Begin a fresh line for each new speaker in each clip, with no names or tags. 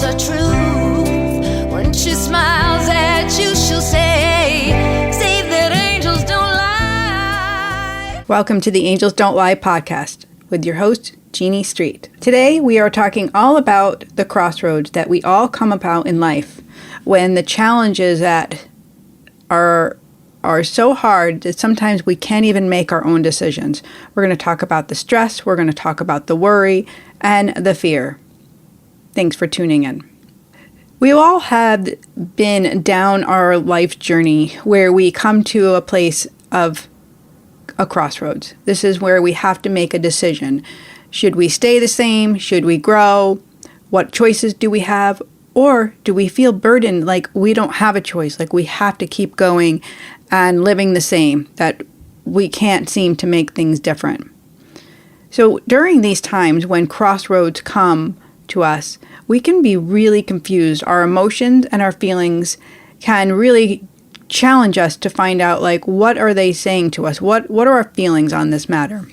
her truth. When she smiles at you, she'll say that angels don't lie.
Welcome to the Angels Don't Lie podcast with your host, Jeannie Street. Today we are talking all about the crossroads that we all come about in life when the challenges that are so hard that sometimes we can't even make our own decisions. We're going to talk about the stress, we're going to talk about the worry, and the fear. Thanks for tuning in. We all have been down our life journey where we come to a place of a crossroads. This is where we have to make a decision. Should we stay the same? Should we grow? What choices do we have? Or do we feel burdened like we don't have a choice, like we have to keep going and living the same, that we can't seem to make things different? So during these times when crossroads come to us, we can be really confused. Our emotions and our feelings can really challenge us to find out, like, what are they saying to us? What are our feelings on this matter?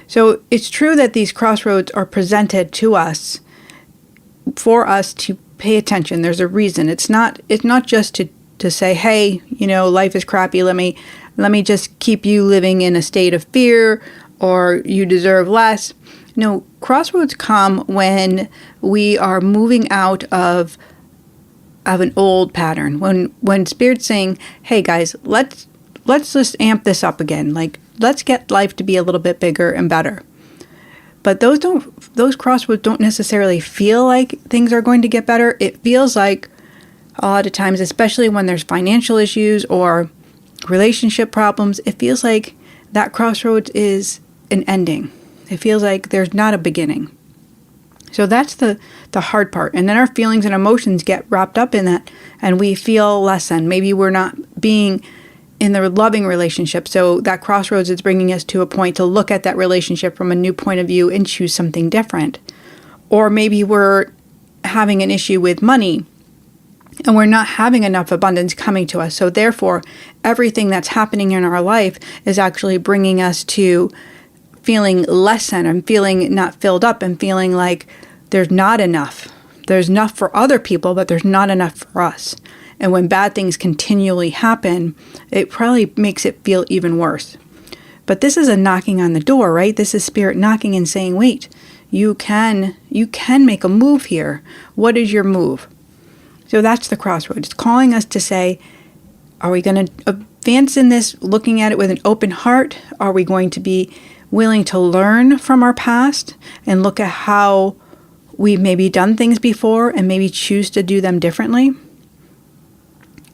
So it's true that these crossroads are presented to us for us to pay attention. There's a reason. It's not just to say, hey, life is crappy. Let me just keep you living in a state of fear, or you deserve less. No, crossroads come when we are moving out of an old pattern. When Spirit's saying, hey guys, let's just amp this up again. Like, let's get life to be a little bit bigger and better. But those crossroads don't necessarily feel like things are going to get better. It feels like a lot of times, especially when there's financial issues or relationship problems, it feels like that crossroads is an ending. It feels like there's not a beginning. So that's the hard part. And then our feelings and emotions get wrapped up in that, and we feel less than. Maybe we're not being in the loving relationship. So that crossroads is bringing us to a point to look at that relationship from a new point of view and choose something different. Or maybe we're having an issue with money and we're not having enough abundance coming to us. So therefore, everything that's happening in our life is actually bringing us to feeling less than and feeling not filled up and feeling like there's not enough. There's enough for other people, but there's not enough for us. And when bad things continually happen, it probably makes it feel even worse. But this is a knocking on the door, right? This is Spirit knocking and saying, wait, you can make a move here. What is your move? So that's the crossroads. It's calling us to say, are we going to advance in this, looking at it with an open heart? Are we going to be willing to learn from our past and look at how we've maybe done things before and maybe choose to do them differently?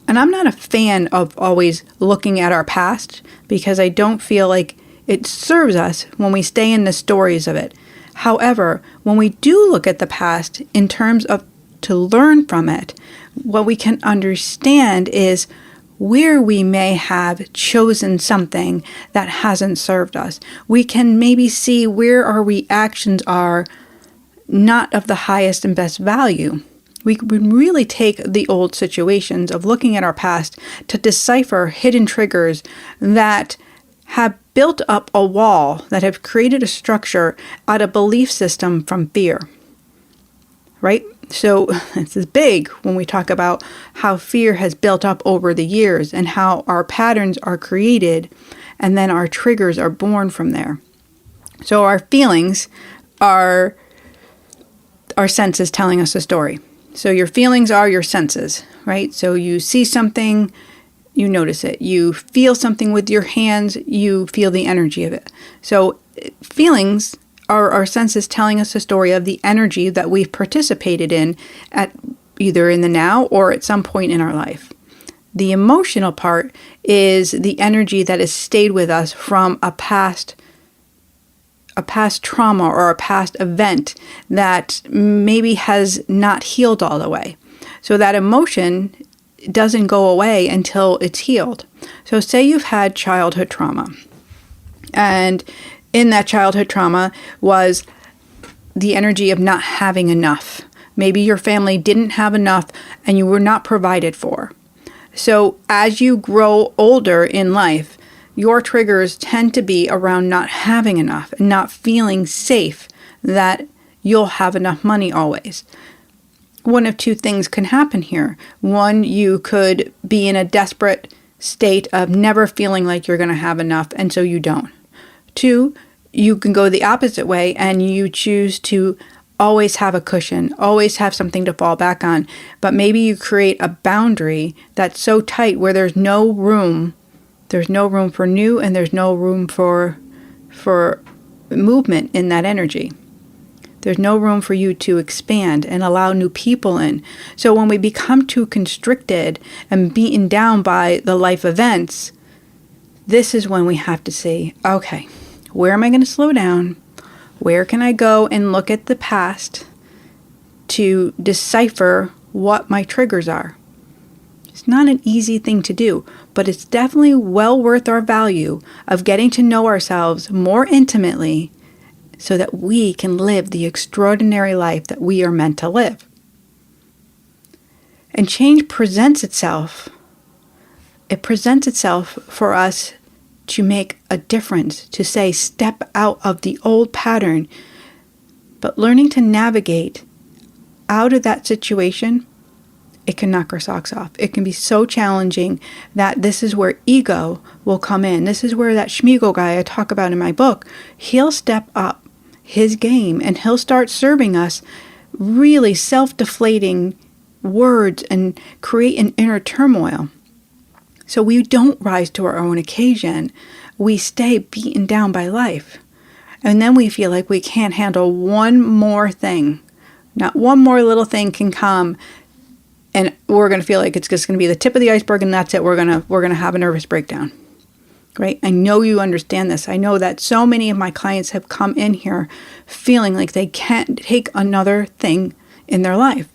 And I'm not a fan of always looking at our past because I don't feel like it serves us when we stay in the stories of it. However, when we do look at the past in terms of to learn from it, what we can understand is where we may have chosen something that hasn't served us. We can maybe see where our reactions are not of the highest and best value. We can really take the old situations of looking at our past to decipher hidden triggers that have built up a wall, that have created a structure out of belief system from fear. Right? So this is big when we talk about how fear has built up over the years and how our patterns are created and then our triggers are born from there. So our feelings are our senses telling us a story. So your feelings are your senses, right? So you see something, you notice it. You feel something with your hands, you feel the energy of it. So feelings are our senses telling us a story of the energy that we've participated in at either in the now or at some point in our life. The emotional part is the energy that has stayed with us from a past trauma or a past event that maybe has not healed all the way. So that emotion doesn't go away until it's healed. So say you've had childhood trauma, and in that childhood trauma was the energy of not having enough. Maybe your family didn't have enough and you were not provided for. So as you grow older in life, your triggers tend to be around not having enough and not feeling safe that you'll have enough money always. one of two things can happen here. One, you could be in a desperate state of never feeling like you're going to have enough, and so you don't. Two, you can go the opposite way and you choose to always have a cushion, always have something to fall back on. But maybe you create a boundary that's so tight where there's no room for new, and there's no room for movement in that energy. There's no room for you to expand and allow new people in. So when we become too constricted and beaten down by the life events, this is when we have to say, okay, where am I going to slow down? Where can I go and look at the past to decipher what my triggers are? It's not an easy thing to do, but it's definitely well worth our value of getting to know ourselves more intimately so that we can live the extraordinary life that we are meant to live. And change presents itself. It presents itself for us to make a difference, to say, step out of the old pattern. But learning to navigate out of that situation, it can knock our socks off. It can be so challenging that this is where ego will come in. This is where that Schmiegel guy I talk about in my book, he'll step up his game and he'll start serving us really self-deflating words and create an inner turmoil. So we don't rise to our own occasion. We stay beaten down by life. And then we feel like we can't handle one more thing. Not one more little thing can come and we're going to feel like it's just going to be the tip of the iceberg and that's it. We're going to have a nervous breakdown. Right? I know you understand this. I know that so many of my clients have come in here feeling like they can't take another thing in their life.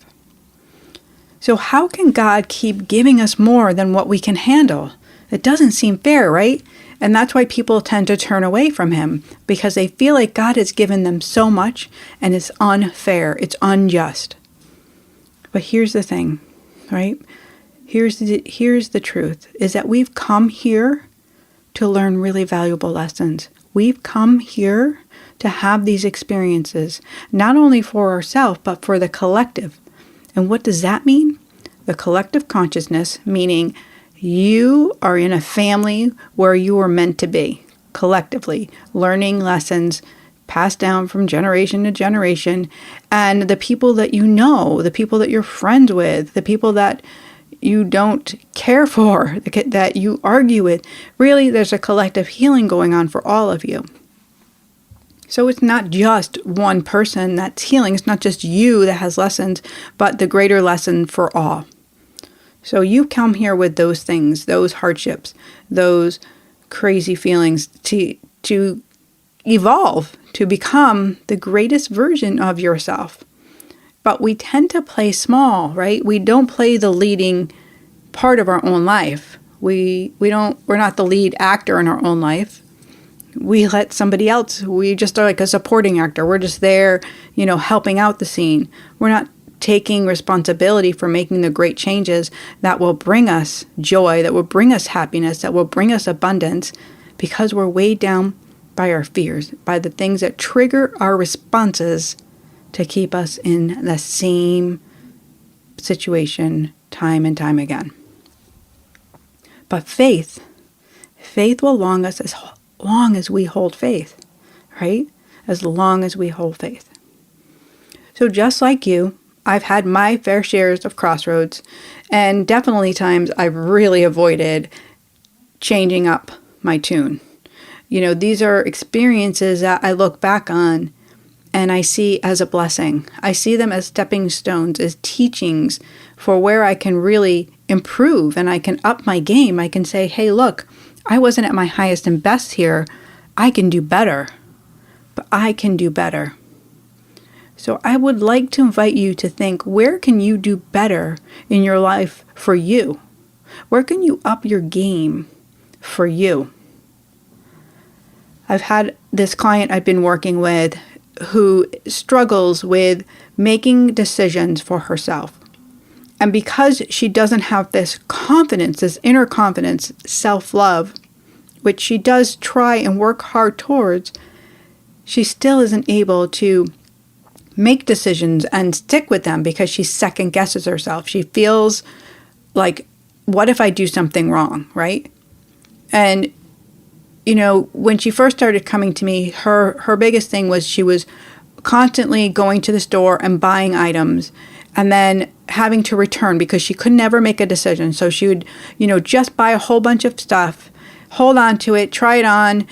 So how can God keep giving us more than what we can handle? It doesn't seem fair, right? And that's why people tend to turn away from him, because they feel like God has given them so much and it's unfair, it's unjust. But here's the thing, right? Here's the truth, is that we've come here to learn really valuable lessons. We've come here to have these experiences, not only for ourselves, but for the collective. And what does that mean? The collective consciousness, meaning you are in a family where you are meant to be, collectively, learning lessons passed down from generation to generation. And the people that you know, the people that you're friends with, the people that you don't care for, that you argue with, really there's a collective healing going on for all of you. So it's not just one person that's healing. It's not just you that has lessons, but the greater lesson for all. So you come here with those things, those hardships, those crazy feelings to evolve, to become the greatest version of yourself. But we tend to play small, right? We don't play the leading part of our own life. We're not the lead actor in our own life. We let somebody else, we just are like a supporting actor. We're just there, helping out the scene. We're not taking responsibility for making the great changes that will bring us joy, that will bring us happiness, that will bring us abundance, because we're weighed down by our fears, by the things that trigger our responses to keep us in the same situation time and time again. But faith will long us as long as we hold faith, right? As long as we hold faith. So just like you, I've had my fair shares of crossroads, and definitely times I've really avoided changing up my tune. These are experiences that I look back on and I see as a blessing. I see them as stepping stones, as teachings for where I can really improve and I can up my game. I can say, hey, look, I wasn't at my highest and best here. I can do better, but I can do better. So I would like to invite you to think, where can you do better in your life for you? Where can you up your game for you? I've had this client I've been working with who struggles with making decisions for herself. And because she doesn't have this confidence, this inner confidence, self-love, which she does try and work hard towards, she still isn't able to make decisions and stick with them because she second guesses herself. She feels like, what if I do something wrong, right? And, when she first started coming to me, her biggest thing was she was constantly going to the store and buying items and then having to return because she could never make a decision. So she would, just buy a whole bunch of stuff, hold on to it, try it on,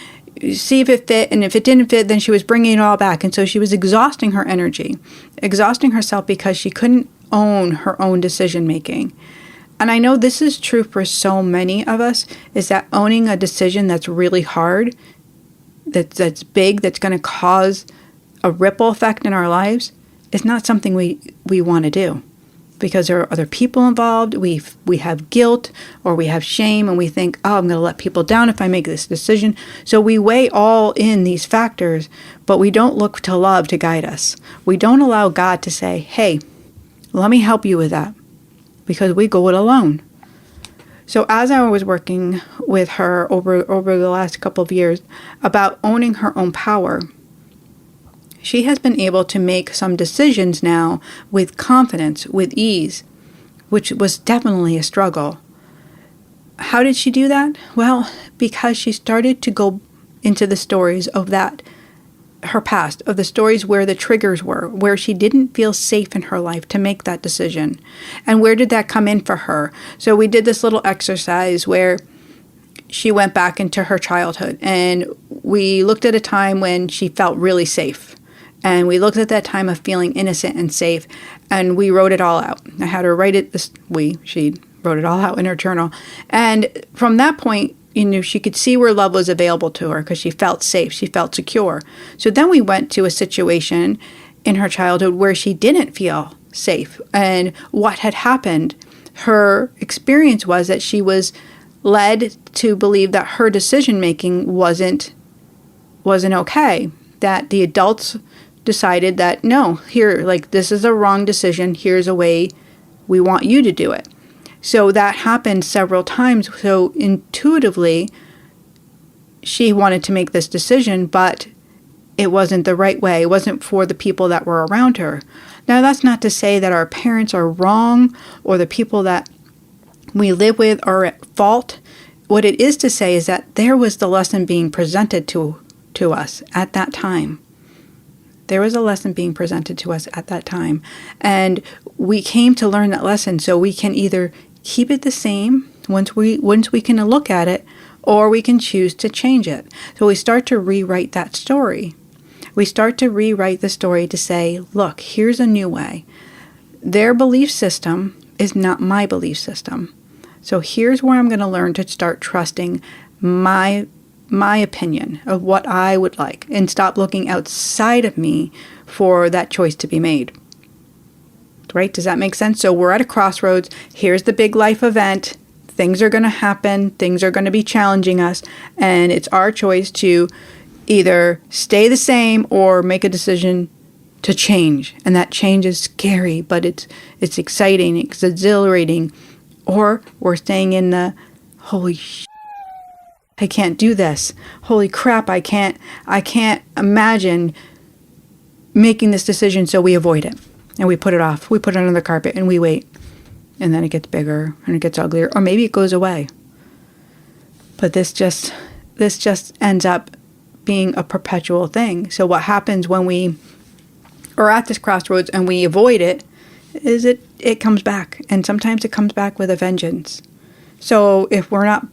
see if it fit, and if it didn't fit, then she was bringing it all back. And so she was exhausting her energy, exhausting herself because she couldn't own her own decision making. And I know this is true for so many of us, is that owning a decision that's really hard, that's big, that's going to cause a ripple effect in our lives, is not something we want to do. Because there are other people involved, we have guilt or we have shame, and we think, I'm going to let people down if I make this decision. So we weigh all in these factors, but we don't look to love to guide us. We don't allow God to say, hey, let me help you with that, because we go it alone. So as I was working with her over the last couple of years about owning her own power, she has been able to make some decisions now with confidence, with ease, which was definitely a struggle. How did she do that? Well, because she started to go into the stories of her past, of the stories where the triggers were, where she didn't feel safe in her life to make that decision. And where did that come in for her? So we did this little exercise where she went back into her childhood, and we looked at a time when she felt really safe. And we looked at that time of feeling innocent and safe, and we wrote it all out. I had her write it. She wrote it all out in her journal. And from that point, she could see where love was available to her because she felt safe. She felt secure. So then we went to a situation in her childhood where she didn't feel safe. And what had happened, her experience was that she was led to believe that her decision-making wasn't okay, that the adults decided that, no, this is a wrong decision. Here's a way we want you to do it. So that happened several times. So intuitively, she wanted to make this decision, but it wasn't the right way. It wasn't for the people that were around her. Now, that's not to say that our parents are wrong or the people that we live with are at fault. What it is to say is that there was the lesson being presented to us at that time. There was a lesson being presented to us at that time. And we came to learn that lesson, so we can either keep it the same once we can look at it, or we can choose to change it. So we start to rewrite that story. We start to rewrite the story to say, look, here's a new way. Their belief system is not my belief system. So here's where I'm going to learn to start trusting my opinion of what I would like, and stop looking outside of me for that choice to be made. Right? Does that make sense? So we're at a crossroads. Here's the big life event. Things are going to happen. Things are going to be challenging us. And it's our choice to either stay the same or make a decision to change. And that change is scary, but it's exciting. It's exhilarating. Or we're staying in the, holy shit, I can't do this. Holy crap, I can't imagine making this decision, so we avoid it. And we put it off. We put it under the carpet and we wait. And then it gets bigger and it gets uglier, or maybe it goes away. But this just ends up being a perpetual thing. So what happens when we are at this crossroads and we avoid it is it comes back, and sometimes it comes back with a vengeance. So if we're not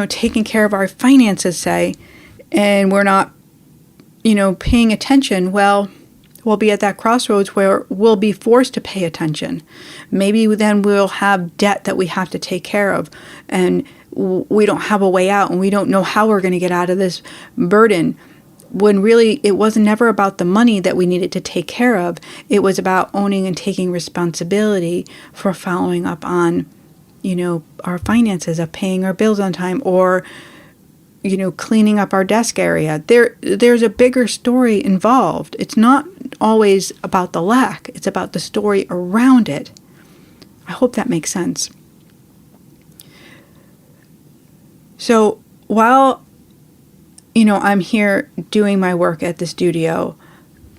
taking care of our finances, say, and we're not, paying attention, well, we'll be at that crossroads where we'll be forced to pay attention. Maybe then we'll have debt that we have to take care of, and we don't have a way out, and we don't know how we're going to get out of this burden. When really it wasn't never about the money that we needed to take care of. It was about owning and taking responsibility for following up on our finances, of paying our bills on time, or, cleaning up our desk area. There's a bigger story involved. It's not always about the lack. It's about the story around it. I hope that makes sense. So while, I'm here doing my work at the studio,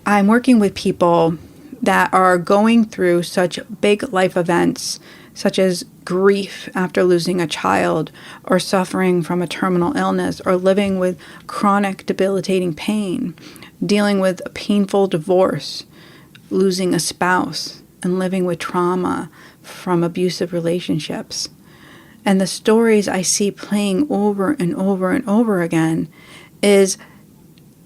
I'm working with people that are going through such big life events, such as grief after losing a child, or suffering from a terminal illness, or living with chronic debilitating pain, dealing with a painful divorce, losing a spouse, and living with trauma from abusive relationships. And the stories I see playing over and over and over again is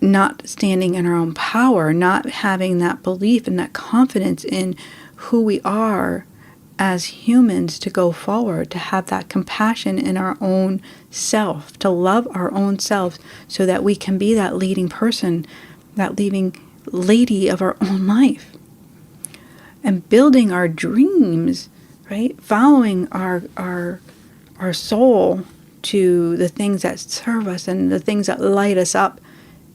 not standing in our own power, not having that belief and that confidence in who we are as humans to go forward, to have that compassion in our own self, to love our own selves so that we can be that leading person, that leading lady of our own life. And building our dreams, right? Following our soul to the things that serve us and the things that light us up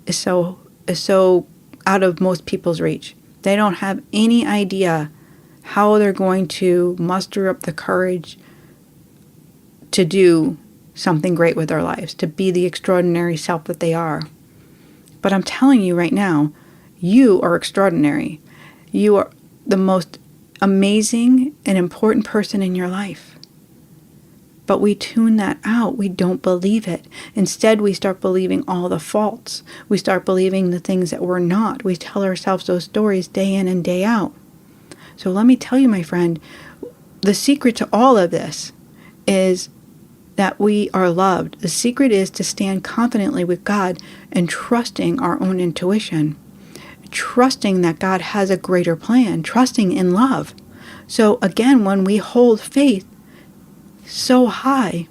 is so out of most people's reach. They don't have any idea how they're going to muster up the courage to do something great with their lives, to be the extraordinary self that they are. But I'm telling you right now, you are extraordinary. You are the most amazing and important person in your life. But we tune that out. We don't believe it. Instead, we start believing all the faults. We start believing the things that we're not. We tell ourselves those stories day in and day out. So let me tell you, my friend, the secret to all of this is that we are loved. The secret is to stand confidently with God and trusting our own intuition, trusting that God has a greater plan, trusting in love. So again, when we hold faith so high,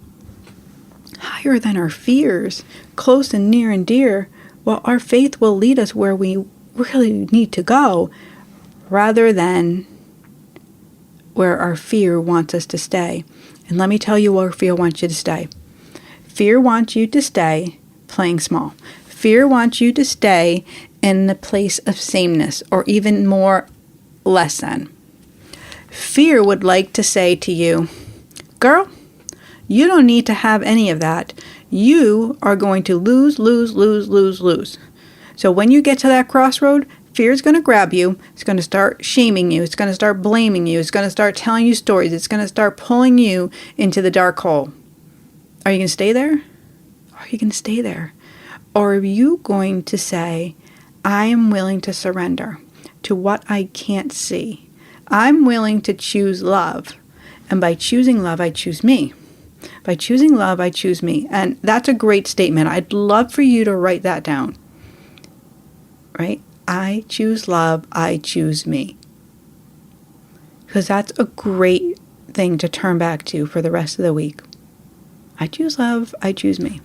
higher than our fears, close and near and dear, well, our faith will lead us where we really need to go, rather than where our fear wants us to stay. And let me tell you where fear wants you to stay. Fear wants you to stay playing small. Fear wants you to stay in the place of sameness, or even more less than. Fear would like to say to you, girl, you don't need to have any of that. You are going to lose. So when you get to that crossroad, fear is going to grab you. It's going to start shaming you. It's going to start blaming you. It's going to start telling you stories. It's going to start pulling you into the dark hole. Are you going to stay there? Are you going to stay there? Or are you going to say, I am willing to surrender to what I can't see. I'm willing to choose love. And by choosing love, I choose me. By choosing love, I choose me. And that's a great statement. I'd love for you to write that down. Right? I choose love, I choose me. Because that's a great thing to turn back to for the rest of the week. I choose love, I choose me.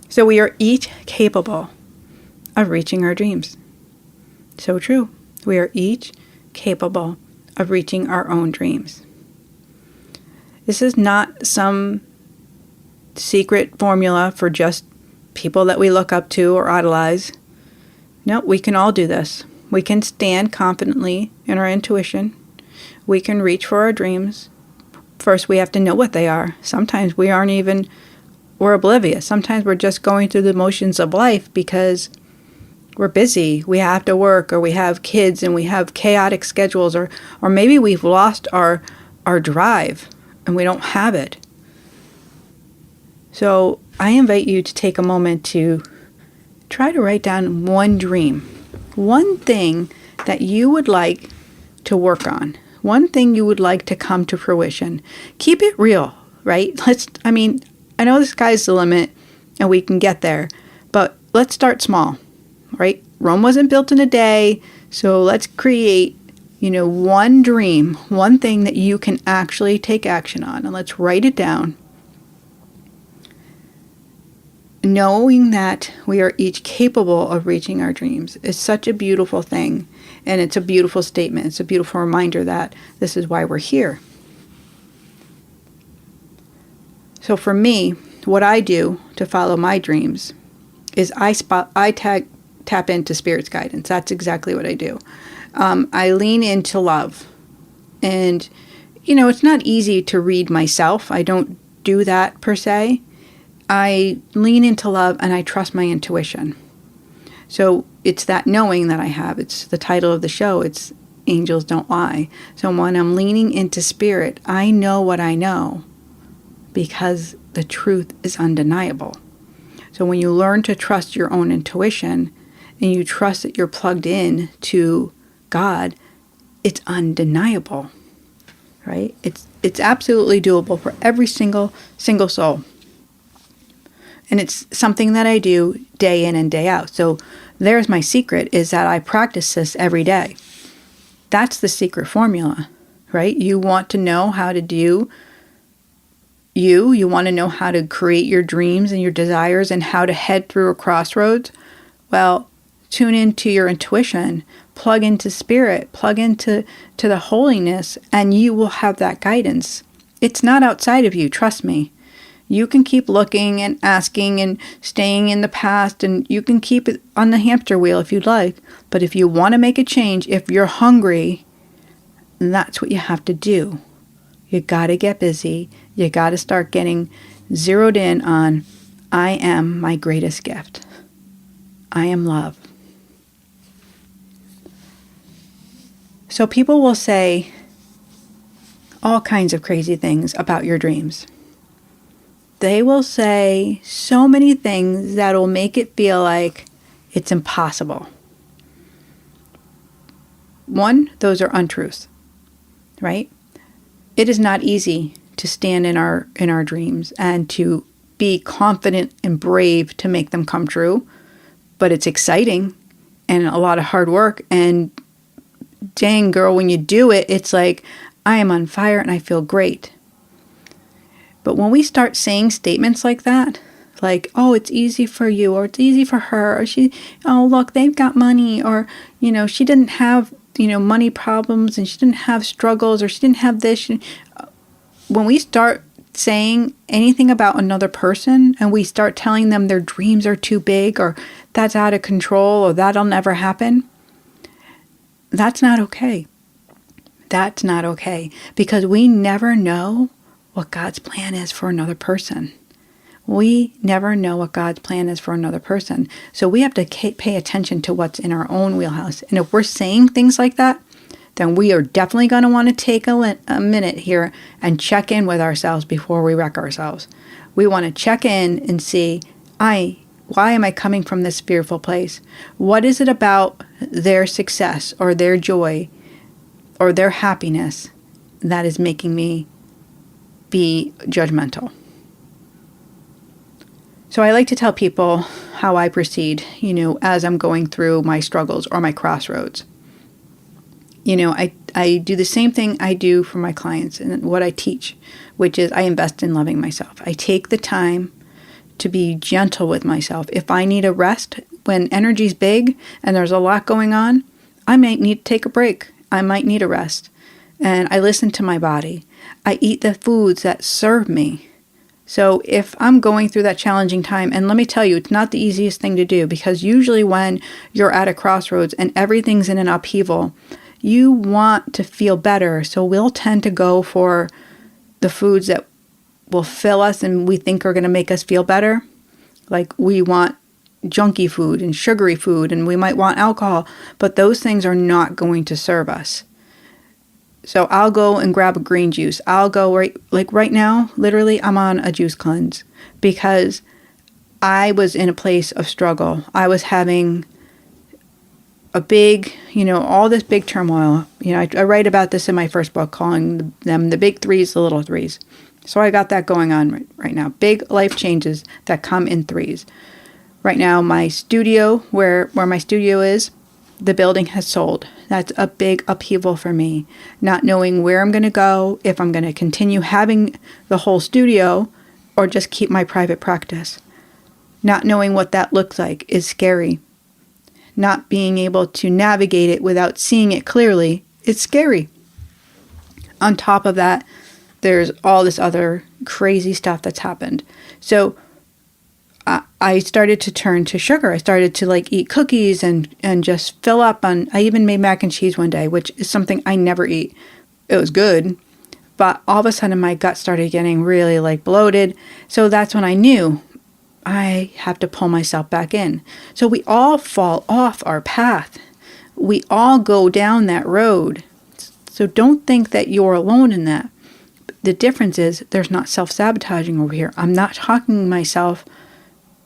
So we are each capable of reaching our dreams. So true. We are each capable of reaching our own dreams. This is not some secret formula for just people that we look up to or idolize. No, we can all do this. We can stand confidently in our intuition. We can reach for our dreams. First, we have to know what they are. Sometimes we're oblivious. Sometimes we're just going through the motions of life because we're busy. We have to work, or we have kids and we have chaotic schedules, or maybe we've lost our drive and we don't have it. So I invite you to take a moment to try to write down one dream, one thing that you would like to work on, one thing you would like to come to fruition. Keep it real, right? I know the sky's the limit and we can get there, but let's start small, right? Rome wasn't built in a day, so let's create, one dream, one thing that you can actually take action on, and let's write it down. Knowing that we are each capable of reaching our dreams is such a beautiful thing, and it's a beautiful statement. It's a beautiful reminder that this is why we're here. So for me, what I do to follow my dreams is I tap into Spirit's guidance. That's exactly what I do. I lean into love. And, it's not easy to read myself. I don't do that per se. I lean into love and I trust my intuition. So it's that knowing that I have. It's the title of the show. It's Angels Don't Lie. So when I'm leaning into spirit, I know what I know because the truth is undeniable. So when you learn to trust your own intuition and you trust that you're plugged in to God, it's undeniable, right? It's absolutely doable for every single soul. And it's something that I do day in and day out. So there's my secret, is that I practice this every day. That's the secret formula, right? You want to know how to do you want to know how to create your dreams and your desires and how to head through a crossroads. Well, tune into your intuition, plug into spirit, plug into the holiness, and you will have that guidance. It's not outside of you, trust me. You can keep looking and asking and staying in the past, and you can keep it on the hamster wheel if you'd like. But if you want to make a change, if you're hungry, that's what you have to do. You got to get busy. You got to start getting zeroed in on, I am my greatest gift. I am love. So people will say all kinds of crazy things about your dreams. They will say so many things that will make it feel like it's impossible. One, those are untruths, right? It is not easy to stand in our dreams and to be confident and brave to make them come true, but it's exciting and a lot of hard work, and dang girl, when you do it, it's like, I am on fire and I feel great. But when we start saying statements like that, like, oh, it's easy for you, or it's easy for her, or oh, look, they've got money, or, she didn't have, money problems, and she didn't have struggles, or she didn't have this. When we start saying anything about another person and we start telling them their dreams are too big, or that's out of control, or that'll never happen, that's not okay. That's not okay, because we never know what God's plan is for another person. We never know what God's plan is for another person. So we have to pay attention to what's in our own wheelhouse. And if we're saying things like that, then we are definitely going to want to take a minute here and check in with ourselves before we wreck ourselves. We want to check in and see, why am I coming from this fearful place? What is it about their success or their joy or their happiness that is making me be judgmental? So I like to tell people how I proceed, as I'm going through my struggles or my crossroads. I do the same thing I do for my clients and what I teach, which is I invest in loving myself. I take the time to be gentle with myself. If I need a rest, when energy's big and there's a lot going on, I might need to take a break. I might need a rest. And I listen to my body. I eat the foods that serve me. So if I'm going through that challenging time, and let me tell you, it's not the easiest thing to do, because usually when you're at a crossroads and everything's in an upheaval, you want to feel better. So we'll tend to go for the foods that will fill us and we think are going to make us feel better. Like we want junky food and sugary food, and we might want alcohol, but those things are not going to serve us. So I'll go and grab a green juice. I'll go right now, literally, I'm on a juice cleanse because I was in a place of struggle. I was having a big, all this big turmoil. I write about this in my first book, calling them the big threes, the little threes. So I got that going on right now. Big life changes that come in threes. Right now, my studio, where my studio is, the building has sold. That's a big upheaval for me. Not knowing where I'm going to go, if I'm going to continue having the whole studio or just keep my private practice. Not knowing what that looks like is scary. Not being able to navigate it without seeing it clearly is scary. On top of that, there's all this other crazy stuff that's happened. So I started to turn to sugar. I started to eat cookies and just fill up on, I even made mac and cheese one day, which is something I never eat. It was good, but all of a sudden my gut started getting really bloated. So that's when I knew I have to pull myself back in. So we all fall off our path. We all go down that road. So don't think that you're alone in that. The difference is there's not self-sabotaging over here. I'm not talking myself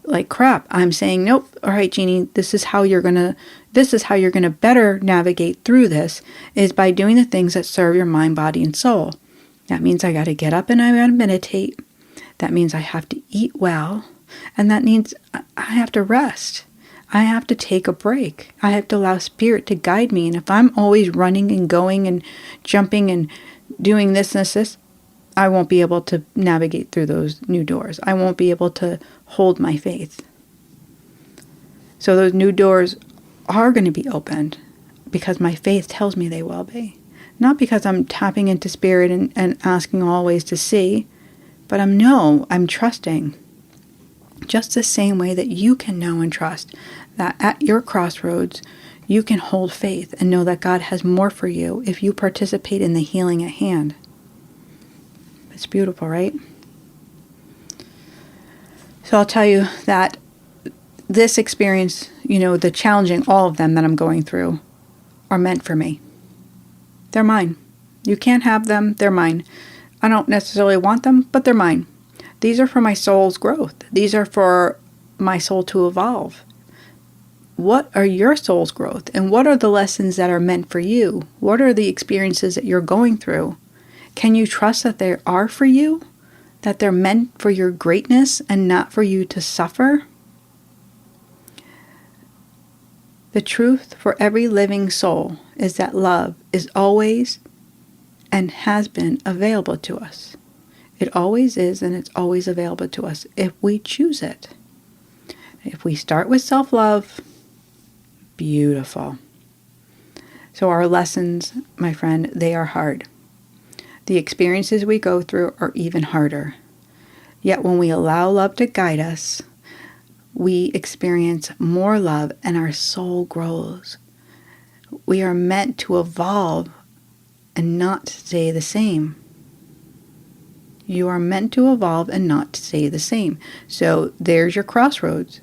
like crap. I'm saying, nope, all right, Jeannie, this is how you're gonna better navigate through this, is by doing the things that serve your mind, body, and soul. That means I gotta get up and I gotta meditate. That means I have to eat well. And that means I have to rest. I have to take a break. I have to allow spirit to guide me. And if I'm always running and going and jumping and doing this, I won't be able to navigate through those new doors. I won't be able to hold my faith. So those new doors are going to be opened because my faith tells me they will be. Not because I'm tapping into spirit and asking always to see, but I'm trusting. Just the same way that you can know and trust that at your crossroads, you can hold faith and know that God has more for you if you participate in the healing at hand. It's beautiful, right? So I'll tell you that this experience, the challenging, all of them that I'm going through, are meant for me. They're mine. You can't have them. They're mine. I don't necessarily want them, but they're mine. These are for my soul's growth. These are for my soul to evolve. What are your soul's growth? And what are the lessons that are meant for you? What are the experiences that you're going through? Can you trust that they are for you? That they're meant for your greatness and not for you to suffer? The truth for every living soul is that love is always and has been available to us. It always is, and it's always available to us if we choose it. If we start with self-love, beautiful. So our lessons, my friend, they are hard. The experiences we go through are even harder. Yet when we allow love to guide us, we experience more love and our soul grows. We are meant to evolve and not stay the same. You are meant to evolve and not stay the same. So there's your crossroads.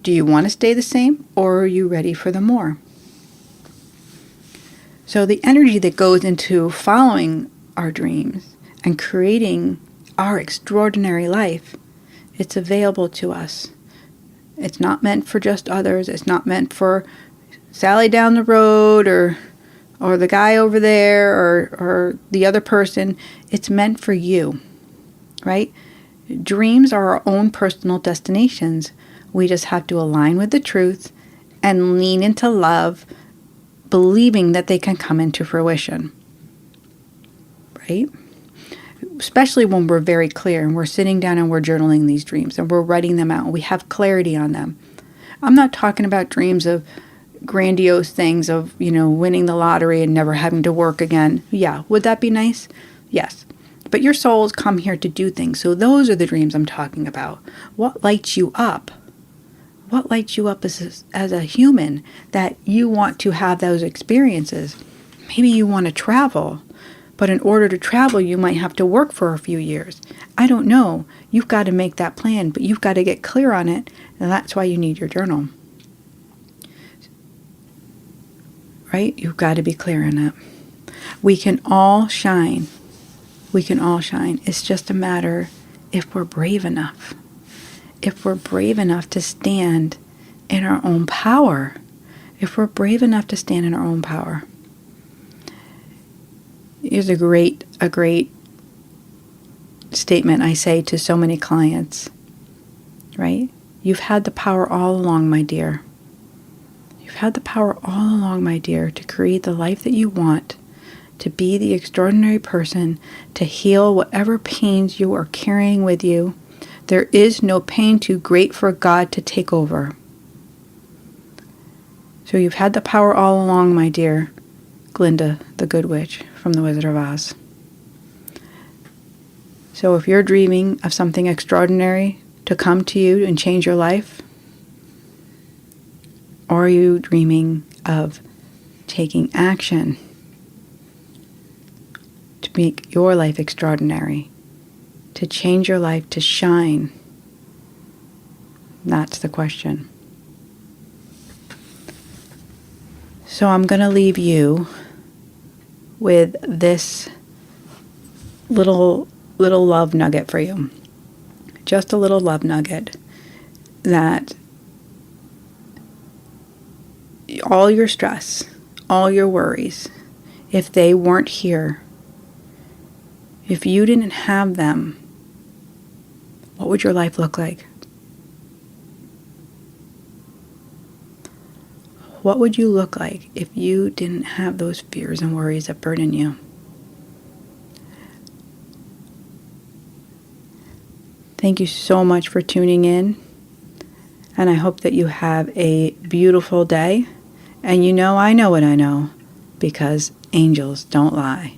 Do you want to stay the same, or are you ready for the more? So the energy that goes into following our dreams and creating our extraordinary life, it's available to us. It's not meant for just others. It's not meant for Sally down the road or the guy over there or the other person. It's meant for you. Right? Dreams are our own personal destinations. We just have to align with the truth and lean into love, believing that they can come into fruition. Right? Especially when we're very clear and we're sitting down and we're journaling these dreams and we're writing them out. We have clarity on them. I'm not talking about dreams of grandiose things of, winning the lottery and never having to work again. Yeah, would that be nice? Yes. But your souls come here to do things. So those are the dreams I'm talking about. What lights you up? What lights you up as a human that you want to have those experiences? Maybe you want to travel. But in order to travel, you might have to work for a few years. I don't know. You've got to make that plan, but you've got to get clear on it. And that's why you need your journal. Right? You've got to be clear on it. We can all shine. We can all shine. It's just a matter if we're brave enough. If we're brave enough to stand in our own power. If we're brave enough to stand in our own power. Here's a great statement I say to so many clients. Right? You've had the power all along, my dear. You've had the power all along, my dear, to create the life that you want. To be the extraordinary person, to heal whatever pains you are carrying with you. There is no pain too great for God to take over. So you've had the power all along, my dear Glinda, the Good Witch from The Wizard of Oz. So if you're dreaming of something extraordinary to come to you and change your life, or are you dreaming of taking action to make your life extraordinary, to change your life, to shine? That's the question. So I'm going to leave you with this little love nugget for you. Just a little love nugget that all your stress, all your worries, if they weren't here, if you didn't have them, what would your life look like? What would you look like if you didn't have those fears and worries that burden you? Thank you so much for tuning in, and I hope that you have a beautiful day. And I know what I know, because angels don't lie.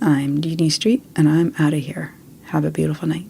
I'm Jeannie Street, and I'm out of here. Have a beautiful night.